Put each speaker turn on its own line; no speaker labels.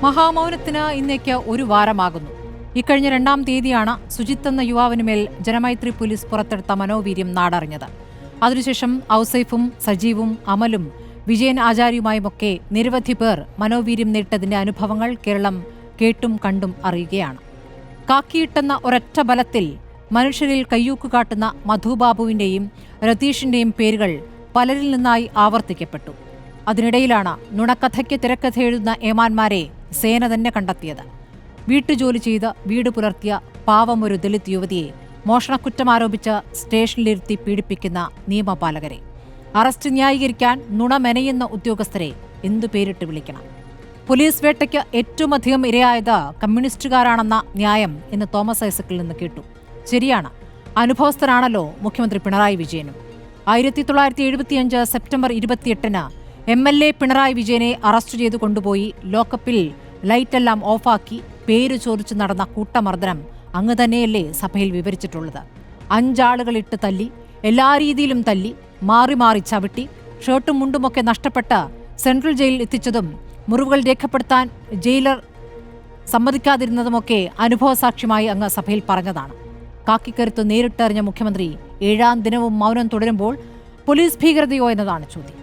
മഹാമൗനത്തിന് ഇന്നേക്ക് ഒരു വാരമാകുന്നു. ഇക്കഴിഞ്ഞ 2-ാം തീയതിയാണ് സുജിത്ത് എന്ന യുവാവിനുമേൽ ജനമൈത്രി പോലീസ് പുറത്തെടുത്ത മനോവീര്യം നാടറിഞ്ഞത്. അതിനുശേഷം ഔസൈഫും സജീവും അമലും വിജയൻ ആചാര്യയുമായുമൊക്കെ നിരവധി പേർ മനോവീര്യം നേട്ടതിന്റെ അനുഭവങ്ങൾ കേരളം കേട്ടും കണ്ടും അറിയുകയാണ്. കാക്കിയിട്ടെന്ന ഒരൊറ്റ ബലത്തിൽ മനുഷ്യരിൽ കയ്യൂക്ക് കാട്ടുന്ന മധുബാബുവിന്റെയും രതീഷിന്റെയും പേരുകൾ പലരിൽ നിന്നായി ആവർത്തിക്കപ്പെട്ടു. അതിനിടയിലാണ് നുണക്കഥയ്ക്ക് തിരക്കഥ എഴുതുന്ന ഏമാന്മാരെ സേന തന്നെ കണ്ടെത്തിയത്. വീട്ടുജോലി ചെയ്ത് വീട് പുലർത്തിയ പാവമൊരു ദലിത് യുവതിയെ മോഷണക്കുറ്റം ആരോപിച്ച് സ്റ്റേഷനിലിരുത്തി പീഡിപ്പിക്കുന്ന നിയമപാലകരെ, അറസ്റ്റ് ന്യായീകരിക്കാൻ നുണ മെനയുന്ന ഉദ്യോഗസ്ഥരെ എന്തു പേരിട്ട് വിളിക്കണം? പോലീസ് വേട്ടയ്ക്ക് ഏറ്റവുമധികം ഇരയായത് കമ്മ്യൂണിസ്റ്റുകാരാണെന്ന ന്യായം ഇന്ന് തോമസ് ഐസക്കിൽ നിന്ന് കേട്ടു. ശരിയാണ്, അനുഭവസ്ഥനാണല്ലോ മുഖ്യമന്ത്രി പിണറായി വിജയനും. 1975 സെപ്റ്റംബർ 28-ന് MLA പിണറായി വിജയനെ അറസ്റ്റ് ചെയ്തു കൊണ്ടുപോയി ലോക്കപ്പിൽ ലൈറ്റെല്ലാം ഓഫാക്കി പേര് ചോദിച്ചു നടന്ന കൂട്ടമർദ്ദനം അങ്ങ് തന്നെയല്ലേ സഭയിൽ വിവരിച്ചിട്ടുള്ളത്? 5 ആളുകളിട്ട് തല്ലി, എല്ലാ രീതിയിലും തല്ലി, മാറി മാറി ചവിട്ടി, ഷർട്ടും മുണ്ടുമൊക്കെ നഷ്ടപ്പെട്ട് സെൻട്രൽ ജയിലിൽ എത്തിച്ചതും മുറിവുകൾ രേഖപ്പെടുത്താൻ ജയിലർ സമ്മതിക്കാതിരുന്നതുമൊക്കെ അനുഭവസാക്ഷ്യമായി അങ്ങ് സഭയിൽ പറഞ്ഞതാണ്. കാക്കിക്കരുത്ത് നേരിട്ടറിഞ്ഞ മുഖ്യമന്ത്രി 7-ാം ദിനവും മൗനം തുടരുമ്പോൾ പോലീസ് ഭീകരതയോ എന്നതാണ് ചോദ്യം.